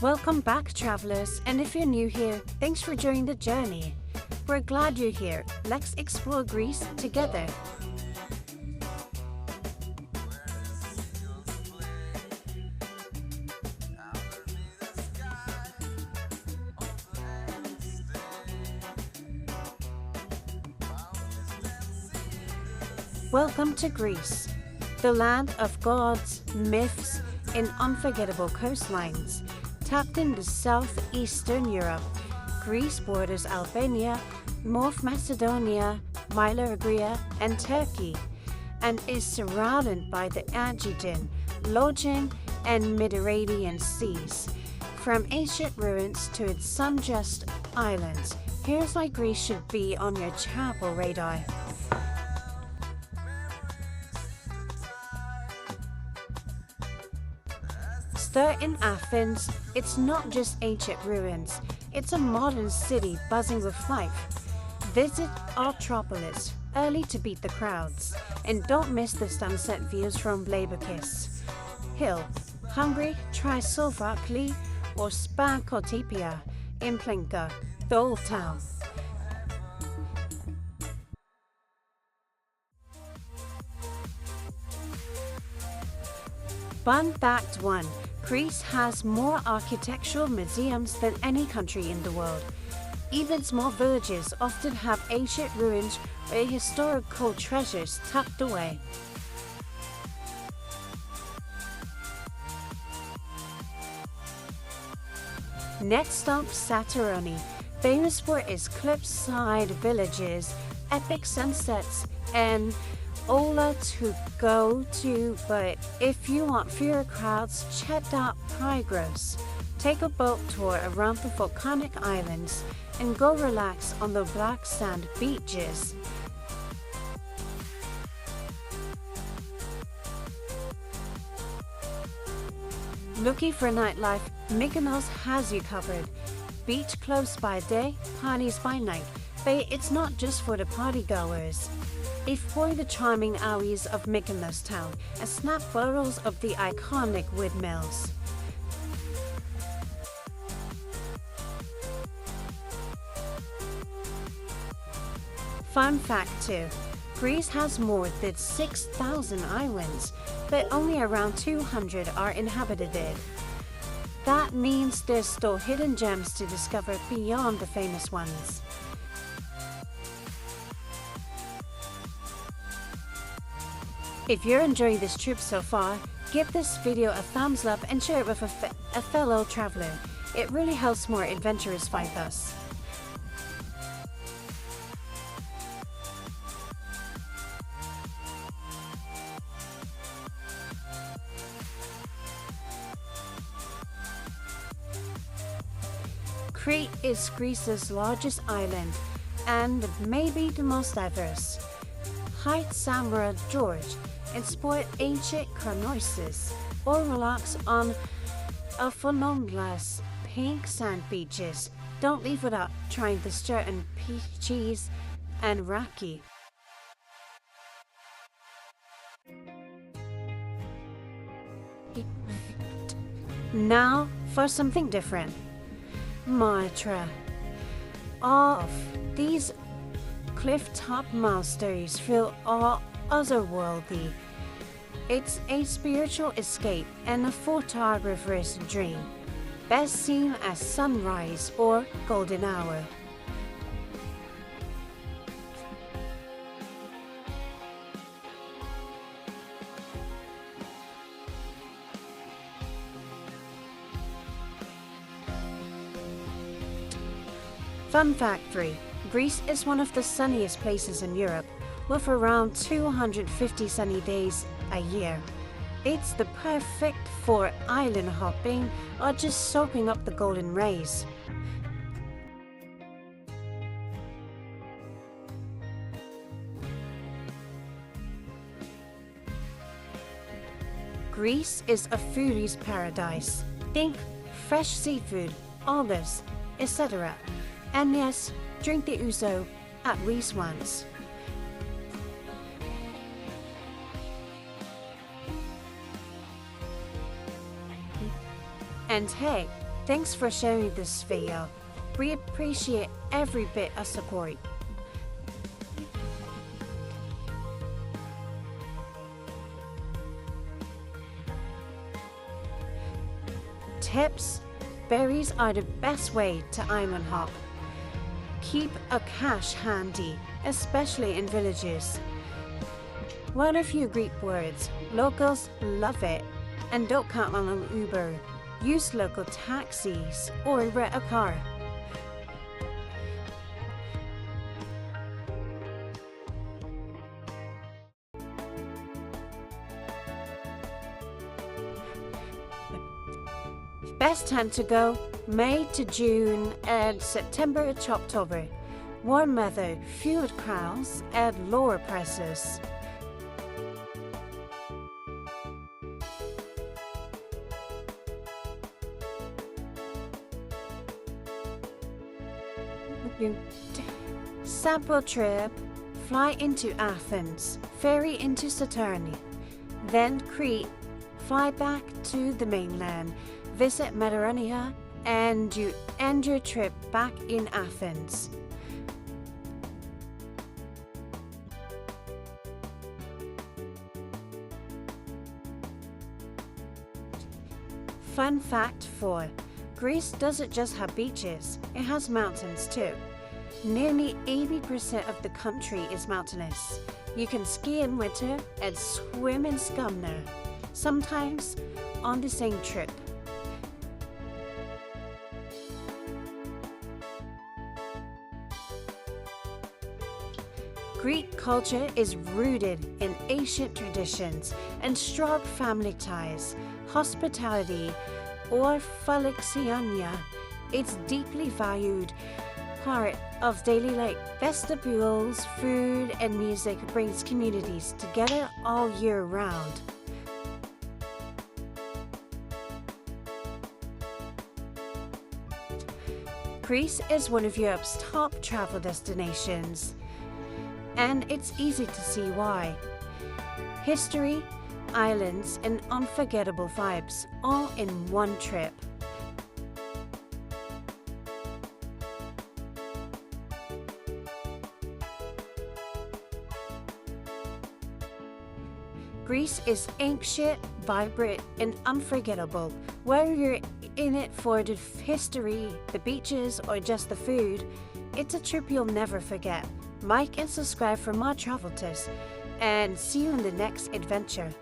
Welcome back, travelers, and if you're new here, thanks for joining the journey. We're glad you're here. Let's explore Greece together. Welcome to Greece, the land of gods, myths, and unforgettable coastlines. Tucked into southeastern Europe, Greece borders Albania, North Macedonia, Meteora, and Turkey, and is surrounded by the Aegean, Logan, and Mediterranean seas. From ancient ruins to its sun-dressed islands, here's why Greece should be on your travel radar. Start in Athens. It's not just ancient ruins, it's a modern city buzzing with life. Visit Artropolis early to beat the crowds, and don't miss the sunset views from Blabakis Hill. Hungry? Try Souvlaki or Spankotipia in Plinka, the old town. Fun fact 1. Greece has more architectural museums than any country in the world. Even small villages often have ancient ruins or historical treasures tucked away. Next stop, Santorini, famous for its cliffside villages, epic sunsets, and Ola to go to, but if you want fewer crowds, check out Pyrgos. Take a boat tour around the volcanic islands and go relax on the black sand beaches. Looking for nightlife? Mykonos has you covered. Beach close by day, parties by night, but it's not just for the partygoers. Explore the charming alleys of Mykonos town and snap photos of the iconic windmills. Fun fact 2. Greece has more than 6,000 islands, but only around 200 are inhabited. That means there's still hidden gems to discover beyond the famous ones. If you're enjoying this trip so far, give this video a thumbs up and share it with a fellow traveler. It really helps more adventurers find us. Crete is Greece's largest island and maybe the most diverse. Hike Samara George and sport ancient Chronosis, or relax on Aphonomglas pink sand beaches. Don't leave without trying the certain cheese and raki. Now for something different. Meteora. All of these cliff-top monasteries feel all otherworldly. It's a spiritual escape and a photographer's dream, best seen as sunrise or golden hour. Fun fact 3. Greece is one of the sunniest places in Europe, with around 250 sunny days a year. It's the perfect for island hopping or just soaking up the golden rays. Greece is a foodie's paradise. Think fresh seafood, olives, etc. And yes, drink the ouzo at least once. And hey, Thanks for sharing this video. We appreciate every bit of support. Tips: berries are the best way to island hop. Keep a cache handy, especially in villages. Learn a few Greek words. Locals love it. And don't count on an Uber. Use local taxis or rent a car. Best time to go: May to June and September to October. Warm weather, fewer crowds, and lower prices. Sample trip: fly into Athens, ferry into Saturni, then Crete, fly back to the mainland, visit Meteora, and you end your trip back in Athens. Fun fact 4. Greece doesn't just have beaches, it has mountains too. Nearly 80% of the country is mountainous. You can ski in winter and swim in summer, sometimes on the same trip. Greek culture is rooted in ancient traditions and strong family ties. Hospitality, or philoxenia, it's deeply valued part of daily life. Vestibules, food, and music brings communities together all year round. Greece is one of Europe's top travel destinations, and it's easy to see why. History, islands, and unforgettable vibes all in one trip. Greece is ancient, vibrant, and unforgettable. Whether you're in it for the history, the beaches, or just the food, it's a trip you'll never forget. Like and subscribe for more travel tips, and see you in the next adventure.